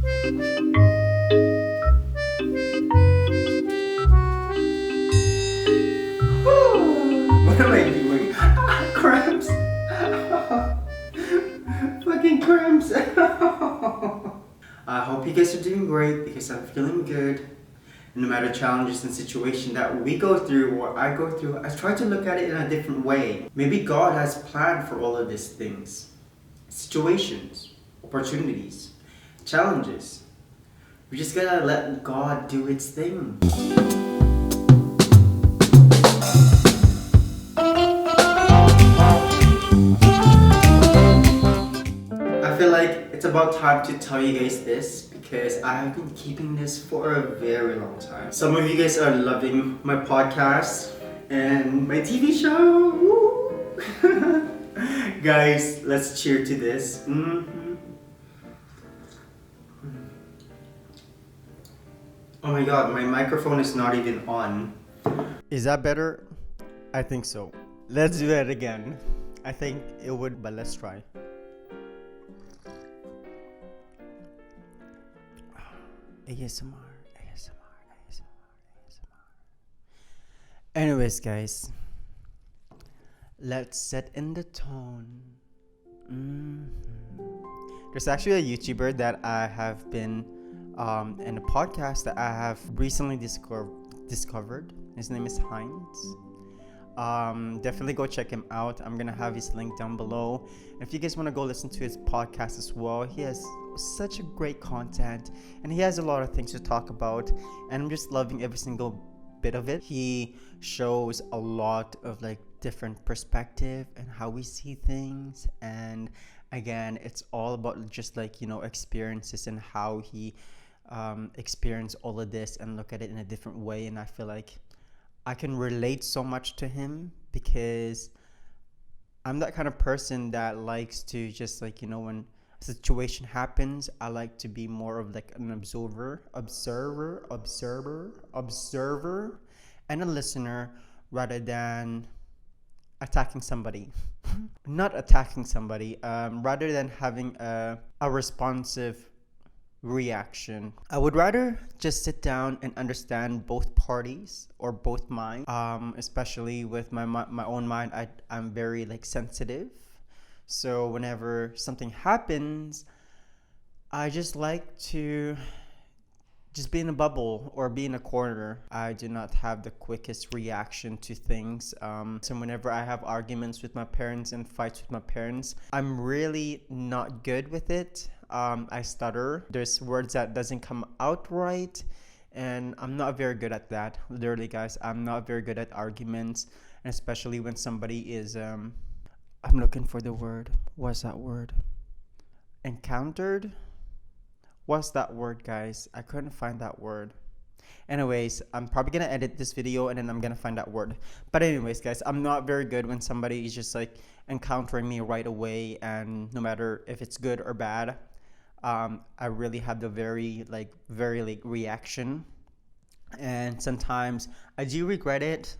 What am I doing? Cramps! Fucking cramps! I hope you guys are doing great because I'm feeling good. No matter challenges and situations that we go through or I go through, I try to look at it in a different way. Maybe God has planned for all of these things. Situations, opportunities, challenges. We just gotta let God do its thing. I feel like it's about time to tell you guys this because I have been keeping this for a very long time. Some of you guys are loving my podcast and my TV show. Woo! Guys, let's cheer to this. Oh my god, my microphone is not even on. Is that better? I think so. Let's do that again. I think it would, but let's try. ASMR. Anyways, guys, let's set in the tone. There's actually a YouTuber that I have been in a podcast that I have recently discovered. His name is Heinz. Definitely go check him out. I'm gonna have his link down below. If you guys want to go listen to his podcast as well, he has such a great content and he has a lot of things to talk about, and I'm just loving every single bit of it. He shows a lot of like different perspective and how we see things, and again, it's all about just like, you know, experiences and how he experienced all of this and look at it in a different way. And I feel like I can relate so much to him because I'm that kind of person that likes to just like, you know, when a situation happens, I like to be more of like an observer, and a listener rather than attacking somebody. Not attacking somebody, rather than having a responsive reaction. I would rather just sit down and understand both parties or both minds. Especially with my own mind, I'm very like sensitive. So whenever something happens, I just like to just be in a bubble or be in a corner. I do not have the quickest reaction to things. So whenever I have arguments with my parents and fights with my parents, I'm really not good with it. I stutter. There's words that doesn't come out right, and I'm not very good at that. Literally, guys, I'm not very good at arguments, and especially when somebody is I'm looking for the word. What's that word? Encountered? What's that word, guys? I couldn't find that word. Anyways, I'm probably gonna edit this video and then I'm gonna find that word. But anyways, guys, I'm not very good when somebody is just like encountering me right away, and no matter if it's good or bad, I really have the very reaction, and sometimes I do regret it.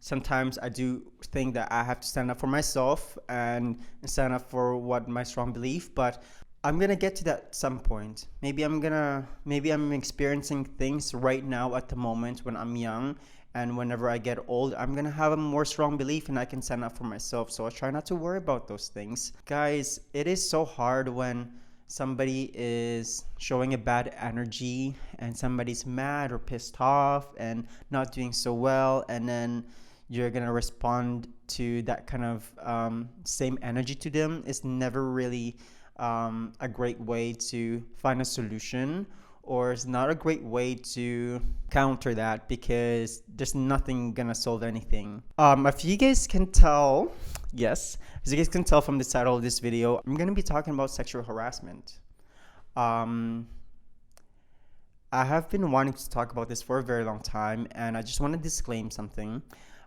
Sometimes I do think that I have to stand up for myself and stand up for what my strong belief, but I'm gonna get to that some point. Maybe I'm experiencing things right now at the moment when I'm young, and whenever I get old, I'm gonna have a more strong belief and I can stand up for myself. So I try not to worry about those things. Guys, it is so hard when somebody is showing a bad energy and somebody's mad or pissed off and not doing so well, and then you're gonna respond to that kind of same energy to them. It's never really a great way to find a solution, or it's not a great way to counter that because there's nothing gonna solve anything. If you guys can tell, yes, as you guys can tell from the title of this video, I'm gonna be talking about sexual harassment. I have been wanting to talk about this for a very long time, and I just want to disclaim something.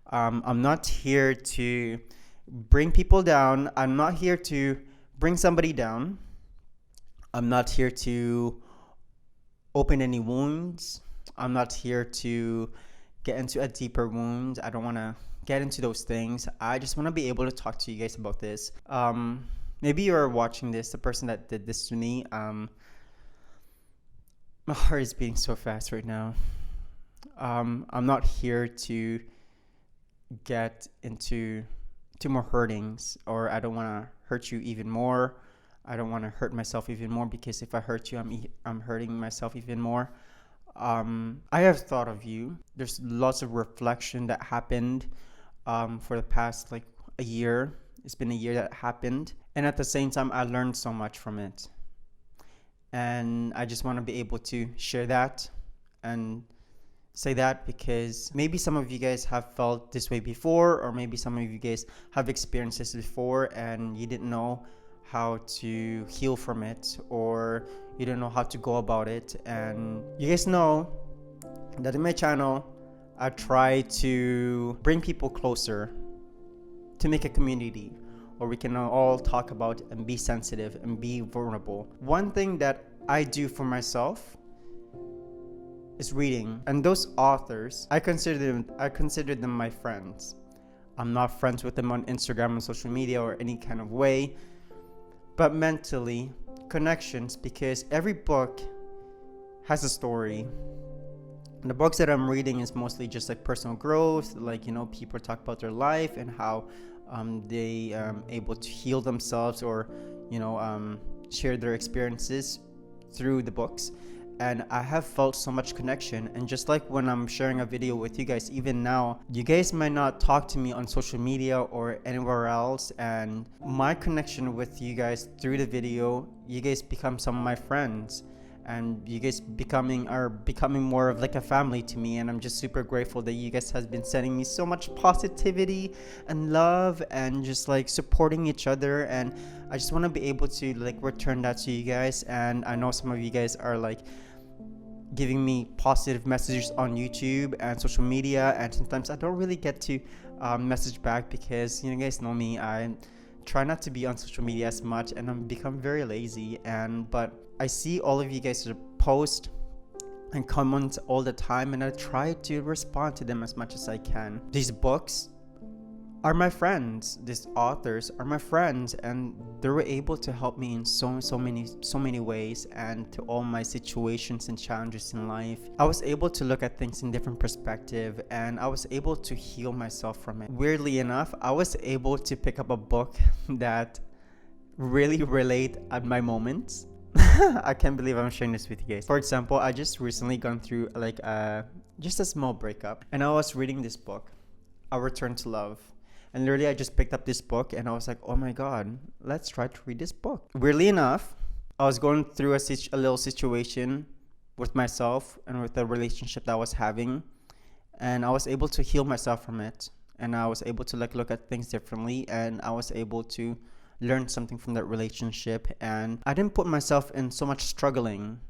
I'm not here to bring people down. I'm not here to bring somebody down. I'm not here to open any wounds. I'm not here to get into a deeper wound. I don't want to get into those things. I just want to be able to talk to you guys about this. Maybe you're watching this, the person that did this to me. My heart is beating so fast right now. I'm not here to get into two more hurtings, or I don't want to hurt you even more. I don't want to hurt myself even more, because if I hurt you, I'm hurting myself even more. I have thought of you. There's lots of reflection that happened for the past like a year. It's been a year that happened, and at the same time, I learned so much from it. And I just want to be able to share that and say that, because maybe some of you guys have felt this way before, or maybe some of you guys have experienced this before and you didn't know how to heal from it, or you don't know how to go about it. And you guys know that in my channel, I try to bring people closer, to make a community where we can all talk about and be sensitive and be vulnerable. One thing that I do for myself is reading, and those authors, I consider them my friends. I'm not friends with them on Instagram and social media or any kind of way, but mentally connections, because every book has a story. And the books that I'm reading is mostly just like personal growth, like, you know, people talk about their life and how they able to heal themselves, or you know, share their experiences through the books. And I have felt so much connection. And just like when I'm sharing a video with you guys, even now, you guys might not talk to me on social media or anywhere else, and my connection with you guys through the video, you guys become some of my friends, and you guys are becoming more of like a family to me. And I'm just super grateful that you guys has been sending me so much positivity and love, and just like supporting each other. And I just want to be able to like return that to you guys. And I know some of you guys are like giving me positive messages on YouTube and social media, and sometimes I don't really get to message back, because you guys know me, I try not to be on social media as much, and I'm become very lazy. But I see all of you guys post and comment all the time, and I try to respond to them as much as I can. These books are my friends. These authors are my friends, and they were able to help me in so many ways, and to all my situations and challenges in life. I was able to look at things in different perspective, and I was able to heal myself from it. Weirdly enough, I was able to pick up a book that really relate at my moments. I can't believe I'm sharing this with you guys. For example, I just recently gone through like just a small breakup, and I was reading this book, A Return to Love. And literally, I just picked up this book, and I was like, oh my God, let's try to read this book. Weirdly enough, I was going through a little situation with myself and with the relationship that I was having, and I was able to heal myself from it. And I was able to like look at things differently, and I was able to learn something from that relationship. And I didn't put myself in so much struggling.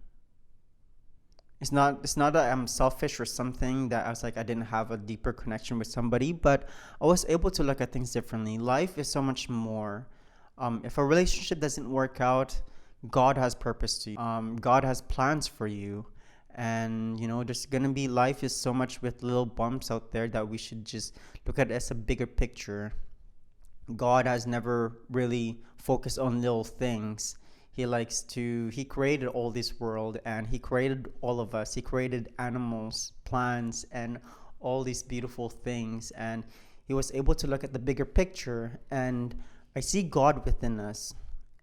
It's not that I'm selfish or something, that I was like I didn't have a deeper connection with somebody, but I was able to look at things differently. Life is so much more. If a relationship doesn't work out, God has purpose to you. God has plans for you. And you know, there's gonna be, life is so much with little bumps out there, that we should just look at it as a bigger picture. God has never really focused on little things. He created all this world, and he created all of us. He created animals, plants, and all these beautiful things. And he was able to look at the bigger picture. And I see God within us.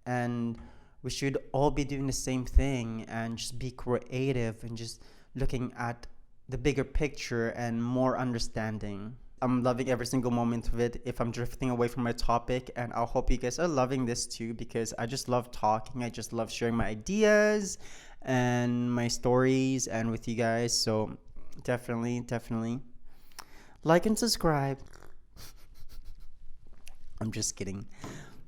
And we should all be doing the same thing, and just be creative, and just looking at the bigger picture and more understanding. I'm loving every single moment of it. If I'm drifting away from my topic, and I hope you guys are loving this too, because I just love talking. I just love sharing my ideas and my stories and with you guys. So definitely like and subscribe. I'm just kidding.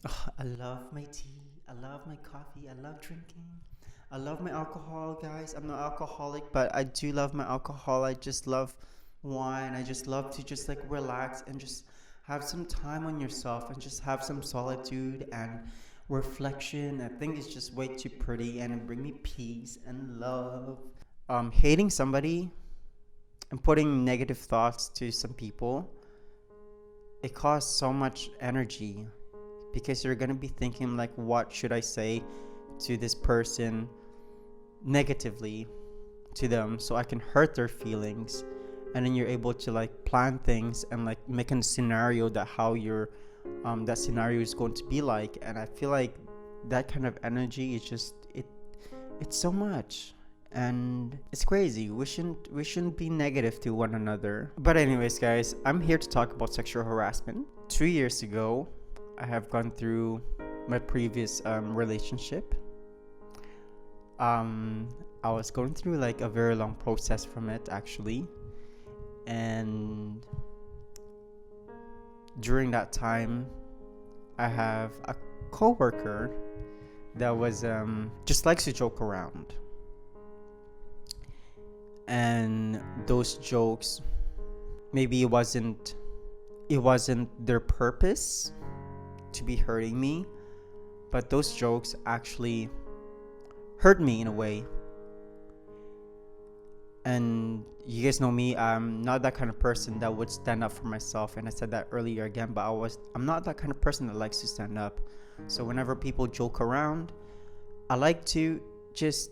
Oh, I love my tea. I love my coffee. I love drinking. I love my alcohol, guys. I'm not alcoholic, but I do love my alcohol. I just love wine. I just love to just like relax and just have some time on yourself, and just have some solitude and reflection. I think it's just way too pretty, and it bring me peace and love. Hating somebody and putting negative thoughts to some people, it costs so much energy, because you're gonna be thinking like, what should I say to this person negatively? to them so I can hurt their feelings. And then you're able to like plan things and like make a scenario that how your that scenario is going to be like. And I feel like that kind of energy is just it's so much, and it's crazy. We shouldn't be negative to one another. But anyways, guys, I'm here to talk about sexual harassment. 2 years ago, I have gone through my previous relationship. I was going through like a very long process from it, actually. And during that time, I have a coworker that was just likes to joke around. And those jokes, maybe it wasn't their purpose to be hurting me, but those jokes actually hurt me in a way. And you guys know me, I'm not that kind of person that would stand up for myself, and I said that earlier again, but I'm not that kind of person that likes to stand up. So whenever people joke around, I like to just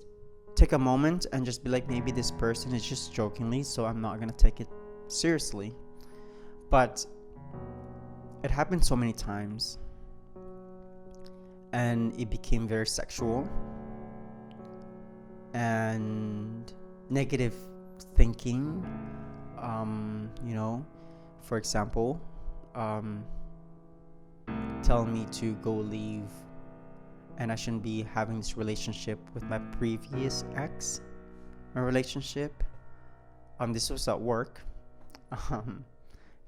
take a moment and just be like, maybe this person is just jokingly, so I'm not gonna take it seriously. But it happened so many times, and it became very sexual and negative thinking. For example, tell me to go leave and I shouldn't be having this relationship with my previous ex. My relationship, this was at work.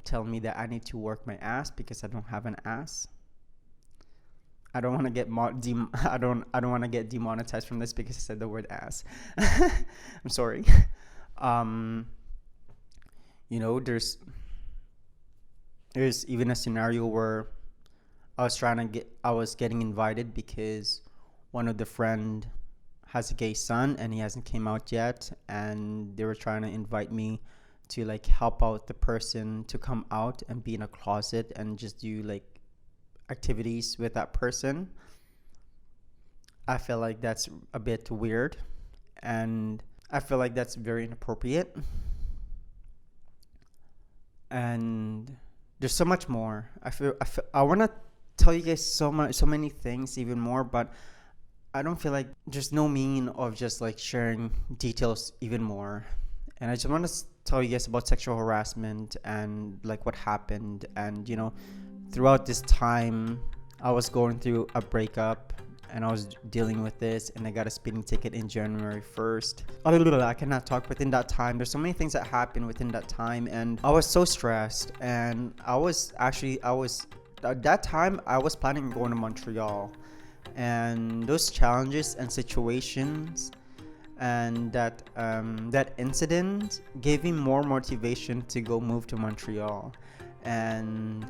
Tell me that I need to work my ass because I don't have an ass. I don't want to get I don't want to get demonetized from this because I said the word ass. I'm sorry. There's even a scenario where I was getting invited because one of the friend has a gay son and he hasn't came out yet, and they were trying to invite me to like help out the person to come out and be in a closet and just do like activities with that person. I feel like that's a bit weird, and I feel like that's very inappropriate. And there's so much more. I want to tell you guys so many things even more, but I don't feel like there's no mean of just like sharing details even more. And I just want to tell you guys about sexual harassment and like what happened. And throughout this time, I was going through a breakup and I was dealing with this, and I got a speeding ticket in January 1st. I cannot talk within that time. There's so many things that happened within that time, and I was so stressed. And at that time I was planning on going to Montreal, and those challenges and situations and that incident gave me more motivation to go move to Montreal. And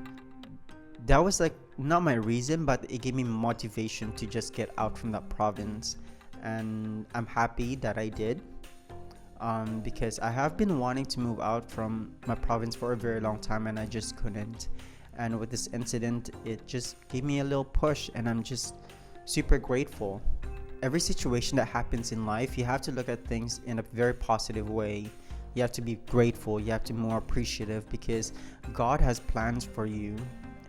that was like not my reason, but it gave me motivation to just get out from that province. And I'm happy that I did, because I have been wanting to move out from my province for a very long time, and I just couldn't. And with this incident, it just gave me a little push, and I'm just super grateful. Every situation that happens in life, you have to look at things in a very positive way. You have to be grateful. You have to be more appreciative, because God has plans for you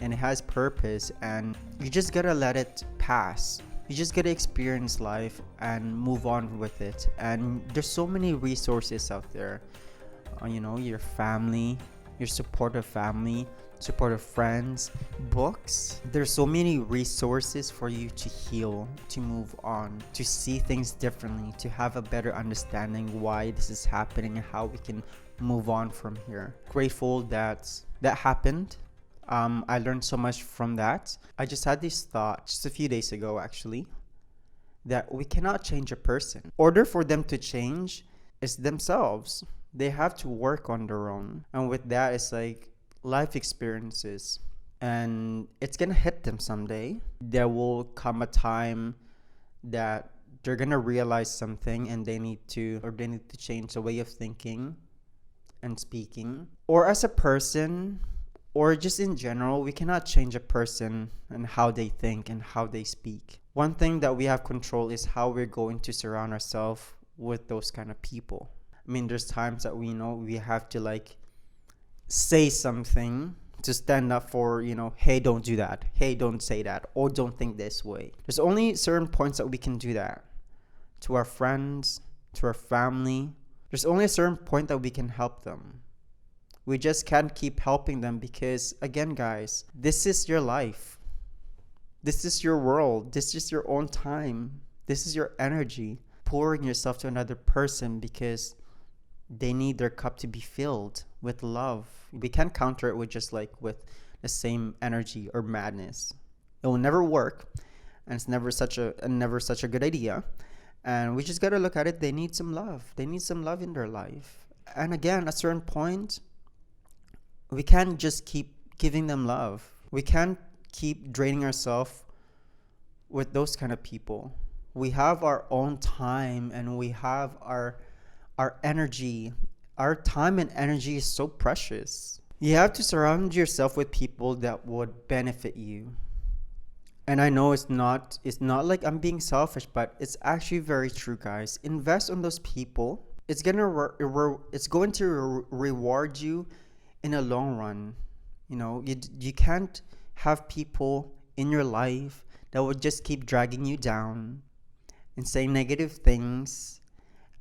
and it has purpose, and you just gotta let it pass. You just gotta experience life and move on with it. And there's so many resources out there. Your family, your supportive family, supportive friends, books. There's so many resources for you to heal, to move on, to see things differently, to have a better understanding why this is happening and how we can move on from here. Grateful that happened. I learned so much from that. I just had this thought just a few days ago, actually, that we cannot change a person. In order for them to change is themselves. They have to work on their own. And with that, it's like life experiences, and it's gonna hit them someday. There will come a time that they're gonna realize something, and they need to change the way of thinking and speaking. Or as a person, or just in general, we cannot change a person and how they think and how they speak. One thing that we have control is how we're going to surround ourselves with those kind of people. I mean, there's times that we know we have to like say something to stand up for, hey, don't do that, hey, don't say that, or don't think this way. There's only certain points that we can do that to our friends, to our family. There's only a certain point that we can help them. We just can't keep helping them because, again, guys, this is your life. This is your world. This is your own time. This is your energy. Pouring yourself to another person because they need their cup to be filled with love. We can't counter it with just like with the same energy or madness. It will never work, and it's never such a good idea. And we just gotta look at it. They need some love. They need some love in their life. And again, at a certain point, we can't just keep giving them love. We can't keep draining ourselves with those kind of people. We have our own time, and we have our energy. Our time and energy is so precious. You have to surround yourself with people that would benefit you. And I know it's not like I'm being selfish, but it's actually very true, guys. Invest on those people. It's going to reward you in a long run. You can't have people in your life that would just keep dragging you down and saying negative things,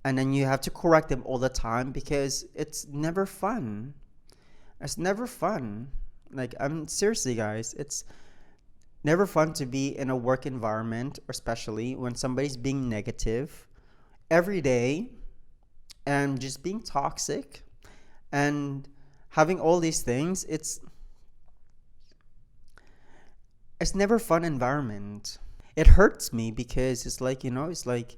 and then you have to correct them all the time, because it's never fun. It's never fun. Like, I'm seriously, guys, it's never fun to be in a work environment, especially when somebody's being negative every day and just being toxic and having all these things. It's never fun environment. It hurts me because it's like, it's like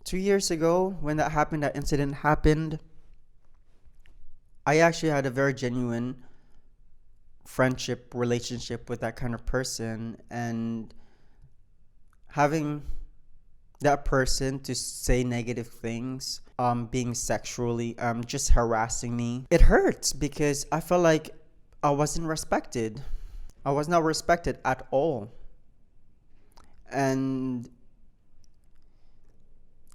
2 years ago when that incident happened, I actually had a very genuine friendship relationship with that kind of person, and having that person to say negative things, being sexually, just harassing me, it hurts because I felt like I wasn't respected. I was not respected at all. And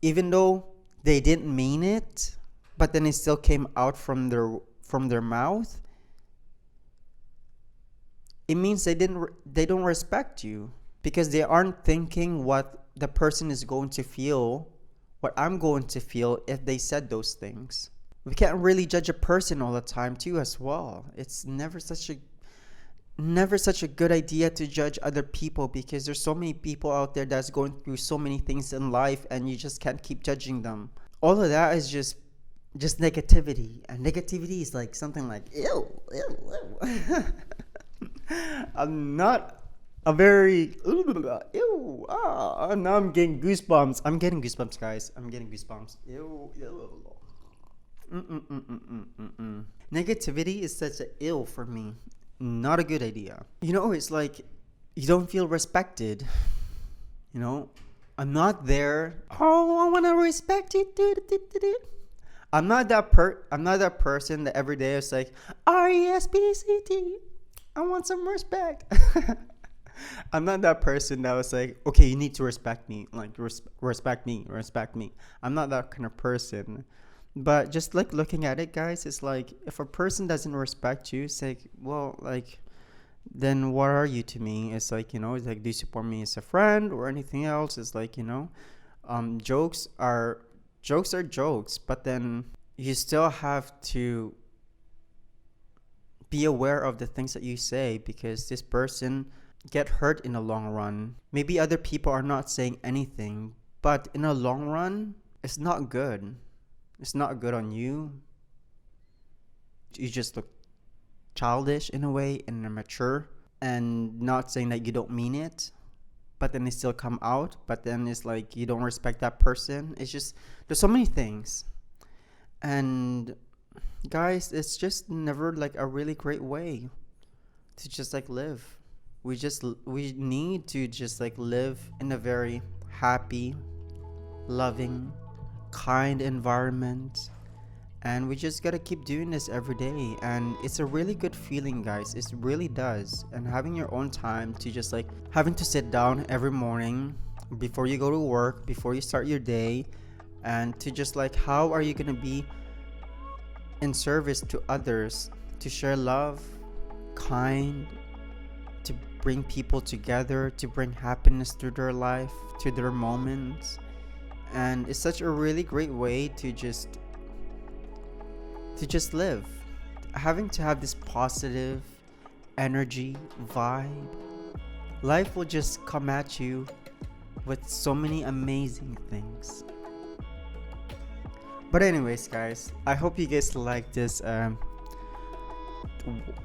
even though they didn't mean it, but then it still came out from their mouth, it means they don't respect you, because they aren't thinking what the person is going to feel, what I'm going to feel if they said those things. We can't really judge a person all the time too as well. It's never such a good idea to judge other people, because there's so many people out there that's going through so many things in life, and you just can't keep judging them. All of that is just negativity, and negativity is like something like ew. I'm not a very ew. Now I'm getting goosebumps. I'm getting goosebumps, guys. I'm getting goosebumps. Ew. Negativity is such an ill for me. Not a good idea. It's like you don't feel respected. I'm not there. Oh, I want to respect it. I'm not that person that every day is like RESPCT. I want some respect. I'm not that person that was like, okay, you need to respect me. Like, respect me. I'm not that kind of person. But just like looking at it, guys, it's like if a person doesn't respect you, it's like, well, like, then what are you to me? It's like, it's like, do you support me as a friend or anything else? It's like, jokes are jokes, but then you still have to be aware of the things that you say, because this person get hurt in the long run. Maybe other people are not saying anything, but in the long run, it's not good. It's not good on you. You just look childish in a way and immature, and not saying that you don't mean it, but then they still come out. But then it's like you don't respect that person. It's just, there's so many things. And guys, it's just never like a really great way to just like live. We need to just like live in a very happy, loving, kind environment, and we just gotta keep doing this every day. And it's a really good feeling, guys. It really does. And having your own time to just like having to sit down every morning before you go to work, before you start your day, and to just like how are you gonna be in service to others, to share love, kind, to bring people together, to bring happiness to their life, to their moments. And it's such a really great way to just live. Having to have this positive energy vibe. Life will just come at you with so many amazing things. But anyways, guys, I hope you guys like this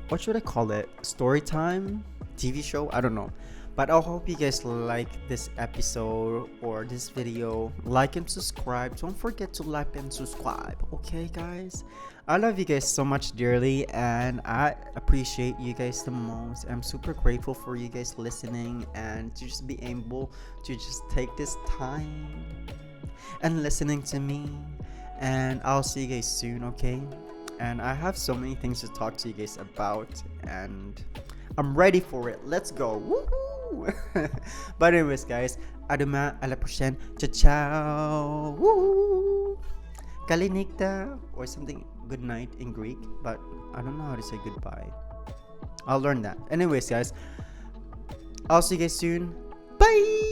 what should I call it? Story time? TV show? I don't know. But I hope you guys like this episode or this video. Like and subscribe. Don't forget to like and subscribe. Okay, guys? I love you guys so much dearly, and I appreciate you guys the most. I'm super grateful for you guys listening and to just be able to just take this time and listening to me. And I'll see you guys soon, okay? And I have so many things to talk to you guys about, and I'm ready for it. Let's go. Woohoo! But anyways, guys, à demain, à la prochaine. Ciao, ciao. Woo! Kalinikta or something. Good night in Greek, but I don't know how to say goodbye. I'll learn that. Anyways, guys, I'll see you guys soon. Bye.